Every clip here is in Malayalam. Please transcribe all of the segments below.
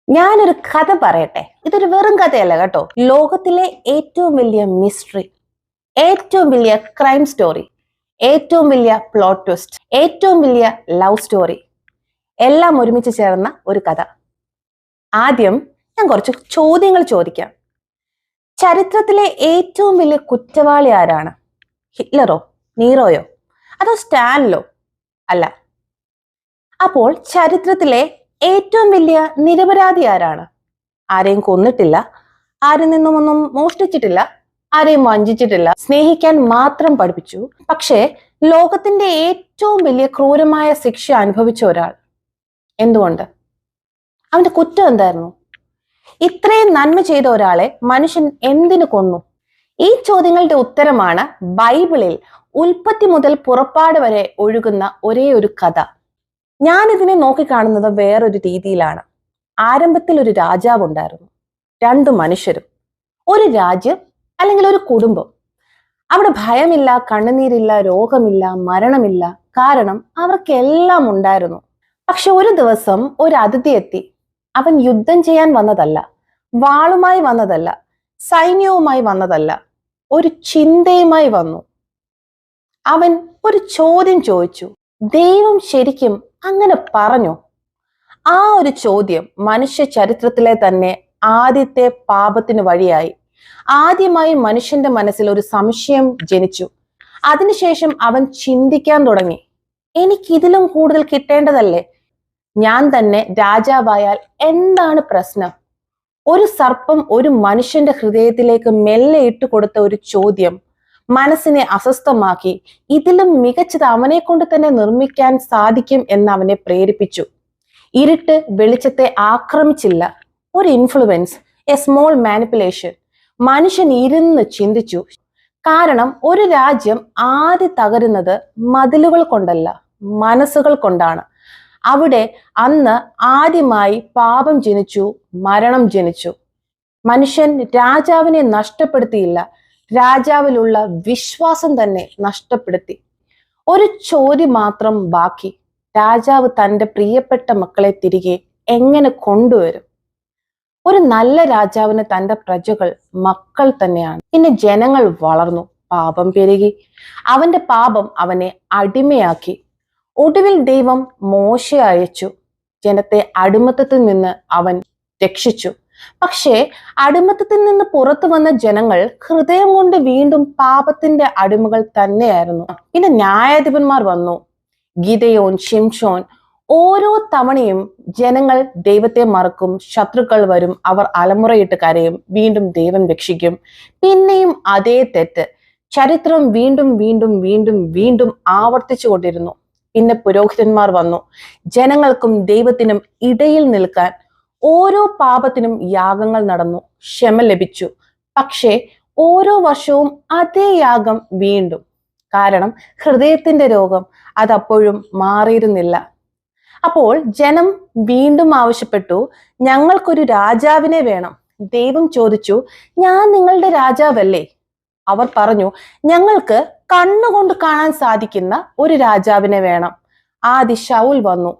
ഞാനൊരു കഥ പറയട്ടെ. ഇതൊരു വെറും കഥയല്ല കേട്ടോ. ലോകത്തിലെ ഏറ്റവും വലിയ മിസ്റ്ററി, ഏറ്റവും വലിയ ക്രൈം സ്റ്റോറി, ഏറ്റവും വലിയ പ്ലോട്ട് ട്വിസ്റ്റ്, ഏറ്റവും വലിയ ലവ് സ്റ്റോറി എല്ലാം ഒരുമിച്ച് ചേർന്ന ഒരു കഥ. ആദ്യം ഞാൻ കുറച്ച് ചോദ്യങ്ങൾ ചോദിക്കാം. ചരിത്രത്തിലെ ഏറ്റവും വലിയ കുറ്റവാളി ആരാണ്? ഹിറ്റ്ലറോ, നീറോയോ, അതോ സ്റ്റാലിനോ? അല്ല. അപ്പോൾ ചരിത്രത്തിലെ ഏറ്റവും വലിയ നിരപരാധി ആരാണ്? ആരെയും കൊന്നിട്ടില്ല, ആരിൽ നിന്നും ഒന്നും മോഷ്ടിച്ചിട്ടില്ല, ആരെയും വഞ്ചിച്ചിട്ടില്ല, സ്നേഹിക്കാൻ മാത്രം പഠിപ്പിച്ചു. പക്ഷേ ലോകത്തിന്റെ ഏറ്റവും വലിയ ക്രൂരമായ ശിക്ഷ അനുഭവിച്ച ഒരാൾ. എന്തുകൊണ്ട്? അവന്റെ കുറ്റം എന്തായിരുന്നു? ഇത്രയും നന്മ ചെയ്ത ഒരാളെ മനുഷ്യൻ എന്തിനു കൊന്നു? ഈ ചോദ്യങ്ങളുടെ ഉത്തരമാണ് ബൈബിളിൽ ഉൽപ്പത്തി മുതൽ പുറപ്പാട് വരെ ഒഴുകുന്ന ഒരേ ഒരു കഥ. ഞാൻ ഇതിനെ നോക്കിക്കാണുന്നത് വേറൊരു രീതിയിലാണ്. ആരംഭത്തിൽ ഒരു രാജാവ് ഉണ്ടായിരുന്നു, രണ്ടു മനുഷ്യരും, ഒരു രാജ്യം അല്ലെങ്കിൽ ഒരു കുടുംബം. അവിടെ ഭയമില്ല, കണ്ണുനീരില്ല, രോഗമില്ല, മരണമില്ല. കാരണം അവർക്കെല്ലാം ഉണ്ടായിരുന്നു. പക്ഷെ ഒരു ദിവസം ഒരു അതിഥി എത്തി. അവൻ യുദ്ധം ചെയ്യാൻ വന്നതല്ല, വാളുമായി വന്നതല്ല, സൈന്യവുമായി വന്നതല്ല, ഒരു ചിന്തയുമായി വന്നു. അവൻ ഒരു ചോദ്യം ചോദിച്ചു. ദൈവം ശരിക്കും അങ്ങനെ പറഞ്ഞോ? ആ ഒരു ചോദ്യം മനുഷ്യ ചരിത്രത്തിലെ തന്നെ ആദ്യത്തെ പാപത്തിന് വഴിയായി. ആദ്യമായി മനുഷ്യന്റെ മനസ്സിൽ ഒരു സംശയം ജനിച്ചു. അതിനുശേഷം അവൻ ചിന്തിക്കാൻ തുടങ്ങി, എനിക്കിതിലും കൂടുതൽ കിട്ടേണ്ടതല്ലേ? ഞാൻ തന്നെ രാജാവായാൽ എന്താണ് പ്രശ്നം? ഒരു സർപ്പം ഒരു മനുഷ്യന്റെ ഹൃദയത്തിലേക്ക് മെല്ലെ ഇട്ടുകൊടുത്ത ഒരു ചോദ്യം മനസ്സിനെ അസ്വസ്ഥമാക്കി. ഇതിലും മികച്ചത് അവനെ കൊണ്ട് തന്നെ നിർമ്മിക്കാൻ സാധിക്കും എന്ന് അവനെ പ്രേരിപ്പിച്ചു. ഇരുട്ട് വെളിച്ചത്തെ ആക്രമിച്ചില്ല. ഒരു ഇൻഫ്ലുവൻസ്, എ സ്മോൾ മാനിപ്പുലേഷൻ. മനുഷ്യൻ ഇരുന്ന് ചിന്തിച്ചു. കാരണം ഒരു രാജ്യം ആദ്യം തകരുന്നത് മതിലുകൾ കൊണ്ടല്ല, മനസ്സുകൾ കൊണ്ടാണ്. അവിടെ അന്ന് ആദ്യമായി പാപം ജനിച്ചു, മരണം ജനിച്ചു. മനുഷ്യൻ രാജാവിനെ നഷ്ടപ്പെടുത്തിയില്ല, രാജാവിലുള്ള വിശ്വാസം തന്നെ നഷ്ടപ്പെടുത്തി. ഒരു ചോദ്യം മാത്രം ബാക്കി. രാജാവ് തൻ്റെ പ്രിയപ്പെട്ട മക്കളെ തിരികെ എങ്ങനെ കൊണ്ടുവരും? ഒരു നല്ല രാജാവിന് തൻ്റെ പ്രജകൾ മക്കൾ തന്നെയാണ്. പിന്നെ ജനങ്ങൾ വളർന്നു, പാപം പെരുകി. അവന്റെ പാപം അവനെ അടിമയാക്കി. ഒടുവിൽ ദൈവം മോശെ അയച്ചു. ജനത്തെ അടിമത്തത്തിൽ നിന്ന് അവൻ രക്ഷിച്ചു. പക്ഷേ അടിമത്തത്തിൽ നിന്ന് പുറത്തു വന്ന ജനങ്ങൾ ഹൃദയം കൊണ്ട് വീണ്ടും പാപത്തിന്റെ അടിമകൾ തന്നെയായിരുന്നു. പിന്നെ ന്യായാധിപന്മാർ വന്നു, ഗിദെയോൻ, ശിംശോൻ. ഓരോ തവണയും ജനങ്ങൾ ദൈവത്തെ മറക്കും, ശത്രുക്കൾ വരും, അവർ അലമുറയിട്ട് കരയും, വീണ്ടും ദൈവം രക്ഷിക്കും. പിന്നെയും അതേ തെറ്റ്. ചരിത്രം വീണ്ടും വീണ്ടും വീണ്ടും വീണ്ടും ആവർത്തിച്ചു കൊണ്ടിരുന്നു. പിന്നെ പുരോഹിതന്മാർ വന്നു, ജനങ്ങൾക്കും ദൈവത്തിനും ഇടയിൽ നിൽക്കാൻ. ഓരോ പാപത്തിനും യാഗങ്ങൾ നടന്നു, ക്ഷമ ലഭിച്ചു. പക്ഷേ ഓരോ വർഷവും അതേ യാഗം വീണ്ടും. കാരണം ഹൃദയത്തിന്റെ രോഗം അതപ്പോഴും മാറിയിരുന്നില്ല. അപ്പോൾ ജനം വീണ്ടും ആവശ്യപ്പെട്ടു, ഞങ്ങൾക്കൊരു രാജാവിനെ വേണം. ദൈവം ചോദിച്ചു, ഞാൻ നിങ്ങളുടെ രാജാവല്ലേ? അവർ പറഞ്ഞു, ഞങ്ങൾക്ക് കണ്ണുകൊണ്ട് കാണാൻ സാധിക്കുന്ന ഒരു രാജാവിനെ വേണം. ആദ്യ ശൗൽ വന്നു.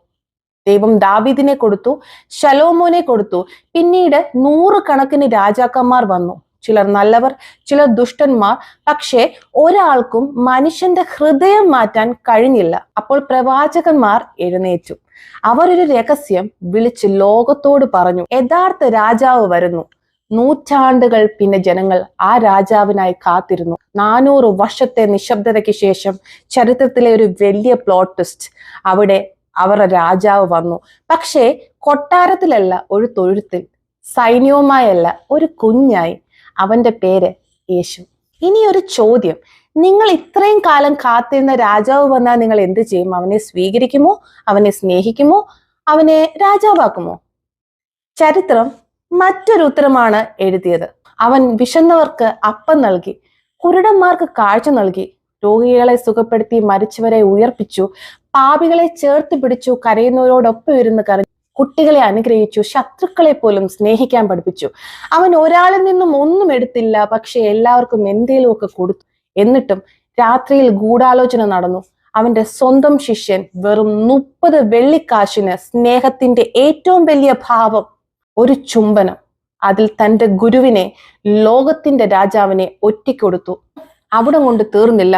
ദൈവം ദാവീദിനെ കൊടുത്തു, ശലോമോനെ കൊടുത്തു. പിന്നീട് 100 കണക്കിന് രാജാക്കന്മാർ വന്നു. ചിലർ നല്ലവർ, ചിലർ ദുഷ്ടന്മാർ. പക്ഷേ ഒരാൾക്കും മനുഷ്യന്റെ ഹൃദയം മാറ്റാൻ കഴിഞ്ഞില്ല. അപ്പോൾ പ്രവാചകന്മാർ എഴുന്നേറ്റു. അവർ ഒരു രഹസ്യം വിളിച്ച് ലോകത്തോട് പറഞ്ഞു, യഥാർത്ഥ രാജാവ് വരുന്നു. നൂറ്റാണ്ടുകൾ പിന്നെ ജനങ്ങൾ ആ രാജാവിനായി കാത്തിരുന്നു. 400 വർഷത്തെ നിശബ്ദതയ്ക്ക് ശേഷം ചരിത്രത്തിലെ ഒരു വലിയ പ്ലോട്ട് ട്വിസ്റ്റ്. അവിടെ അവരുടെ രാജാവ് വന്നു. പക്ഷേ കൊട്ടാരത്തിലല്ല, ഒരു തൊഴുത്തിൽ. സൈന്യവുമായല്ല, ഒരു കുഞ്ഞായി. അവന്റെ പേര് യേശു. ഇനി ഒരു ചോദ്യം, നിങ്ങൾ ഇത്രയും കാലം കാത്തിരുന്ന രാജാവ് വന്നാൽ നിങ്ങൾ എന്ത് ചെയ്യും? അവനെ സ്വീകരിക്കുമോ? അവനെ സ്നേഹിക്കുമോ? അവനെ രാജാവാക്കുമോ? ചരിത്രം മറ്റൊരു ഉത്തരമാണ് എഴുതിയത്. അവൻ വിശന്നവർക്ക് അപ്പം നൽകി, കുരുടന്മാർക്ക് കാഴ്ച നൽകി, രോഗികളെ സുഖപ്പെടുത്തി, മരിച്ചവരെ ഉയർപ്പിച്ചു, പാപികളെ ചേർത്ത് പിടിച്ചു, കരയുന്നവരോടൊപ്പം ഇരുന്ന് കരഞ്ഞു, കുട്ടികളെ അനുഗ്രഹിച്ചു, ശത്രുക്കളെ പോലും സ്നേഹിക്കാൻ പഠിപ്പിച്ചു. അവൻ ഒരാളിൽ നിന്നും ഒന്നും എടുത്തില്ല, പക്ഷെ എല്ലാവർക്കും എന്തേലുമൊക്കെ കൊടുത്തു. എന്നിട്ടും രാത്രിയിൽ ഗൂഢാലോചന നടന്നു. അവന്റെ സ്വന്തം ശിഷ്യൻ വെറും 30 വെള്ളിക്കാശിന് സ്നേഹത്തിന്റെ ഏറ്റവും വലിയ ഭാവം ഒരു ചുംബനം. അതിൽ തന്റെ ഗുരുവിനെ, ലോകത്തിന്റെ രാജാവിനെ ഒറ്റിക്കൊടുത്തു. അവിടെ കൊണ്ട് തീർന്നില്ല.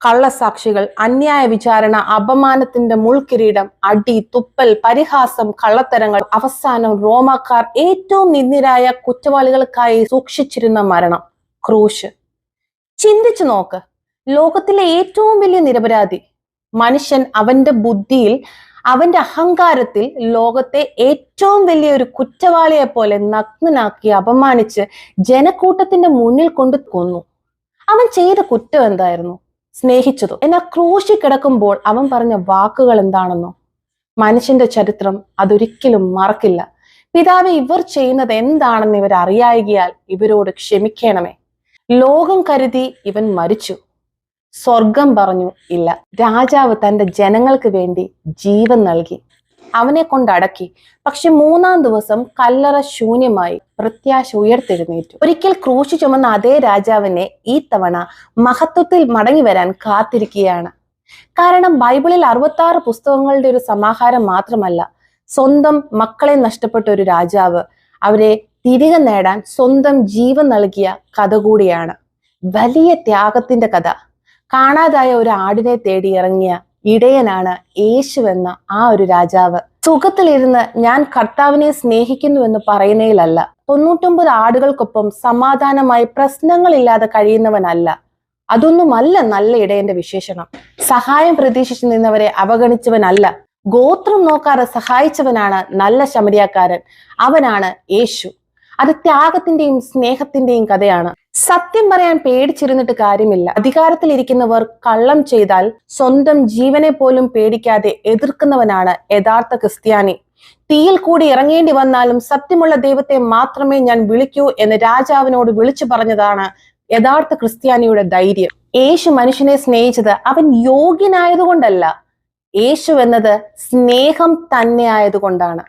കള്ളസാക്ഷികൾ, അന്യായ വിചാരണ, അപമാനത്തിന്റെ മുൾക്കിരീടം, അടി, തുപ്പൽ, പരിഹാസം, കള്ളത്തരങ്ങൾ, അവസാനം റോമാക്കാർ ഏറ്റവും നിന്ദ്യരായ കുറ്റവാളികൾക്കായി സൂക്ഷിച്ചിരുന്ന മരണം, ക്രൂശ്. ചിന്തിച്ചു നോക്ക്, ലോകത്തിലെ ഏറ്റവും വലിയ നിരപരാധി മനുഷ്യൻ അവന്റെ ബുദ്ധിയിൽ, അവന്റെ അഹങ്കാരത്തിൽ ലോകത്തെ ഏറ്റവും വലിയ ഒരു കുറ്റവാളിയെ പോലെ നഗ്നനാക്കി അപമാനിച്ച് ജനക്കൂട്ടത്തിന്റെ മുന്നിൽ കൊണ്ട് കൊന്നു. അവൻ ചെയ്ത കുറ്റം എന്തായിരുന്നു? സ്നേഹിച്ചതോ? എന്നാൽ ക്രൂശിൽ കിടക്കുമ്പോൾ അവൻ പറഞ്ഞ വാക്കുകൾ എന്താണെന്നോ? മനുഷ്യന്റെ ചരിത്രം അതൊരിക്കലും മറക്കില്ല. പിതാവേ, ഇവർ ചെയ്യുന്നത് എന്താണെന്ന് ഇവർ അറിയായികയാൽ ഇവരോട് ക്ഷമിക്കണമേ. ലോകം കരുതി ഇവൻ മരിച്ചു, സ്വർഗം പറഞ്ഞു ഇല്ല. രാജാവ് തന്റെ ജനങ്ങൾക്ക് വേണ്ടി ജീവൻ നൽകി, അവനെ കൊണ്ടടക്കി. പക്ഷെ 3-ാം ദിവസം കല്ലറ ശൂന്യമായി, പ്രത്യാശ ഉയർത്തെഴുന്നേറ്റു. ഒരിക്കൽ ക്രൂശ് ചുമന്ന അതേ രാജാവിനെ ഈ തവണ മഹത്വത്തിൽ മടങ്ങി വരാൻ കാത്തിരിക്കുകയാണ്. കാരണം ബൈബിളിൽ 66 പുസ്തകങ്ങളുടെ ഒരു സമാഹാരം മാത്രമല്ല, സ്വന്തം മക്കളെ നഷ്ടപ്പെട്ട ഒരു രാജാവ് അവരെ തിരികെ നേടാൻ സ്വന്തം ജീവൻ നൽകിയ കഥ കൂടിയാണ്. വലിയ ത്യാഗത്തിന്റെ കഥ. കാണാതായ ഒരു ആടിനെ തേടി ഇറങ്ങിയ ഇടയനാണ് യേശു എന്ന ആ ഒരു രാജാവ്. സുഖത്തിലിരുന്ന് ഞാൻ കർത്താവിനെ സ്നേഹിക്കുന്നുവെന്ന് പറയുന്നതിലല്ല, 99 ആടുകൾക്കൊപ്പം സമാധാനമായി പ്രശ്നങ്ങളില്ലാതെ കഴിയുന്നവനല്ല. അതൊന്നുമല്ല നല്ല ഇടയന്റെ വിശേഷണം. സഹായം പ്രതീക്ഷിച്ചു നിന്നവരെ അവഗണിച്ചവനല്ല, ഗോത്രം നോക്കാതെ സഹായിച്ചവനാണ് നല്ല ശമരിയാക്കാരൻ. അവനാണ് യേശു. അത് ത്യാഗത്തിന്റെയും സ്നേഹത്തിന്റെയും കഥയാണ്. സത്യം പറയാൻ പേടിച്ചിരുന്നിട്ട് കാര്യമില്ല. അധികാരത്തിലിരിക്കുന്നവർ കള്ളം ചെയ്താൽ സ്വന്തം ജീവനെ പോലും പേടിക്കാതെ എതിർക്കുന്നവനാണ് യഥാർത്ഥ ക്രിസ്ത്യാനി. തീയിൽ കൂടി ഇറങ്ങേണ്ടി വന്നാലും സത്യമുള്ള ദൈവത്തെ മാത്രമേ ഞാൻ വിളിക്കൂ എന്ന് രാജാവിനോട് വിളിച്ചു പറഞ്ഞതാണ് യഥാർത്ഥ ക്രിസ്ത്യാനിയുടെ ധൈര്യം. യേശു മനുഷ്യനെ സ്നേഹിച്ചത് അവൻ യോഗ്യനായതുകൊണ്ടല്ല, യേശു എന്നത് സ്നേഹം തന്നെ ആയതുകൊണ്ടാണ്.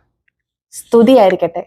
സ്തുതിയായിരിക്കട്ടെ.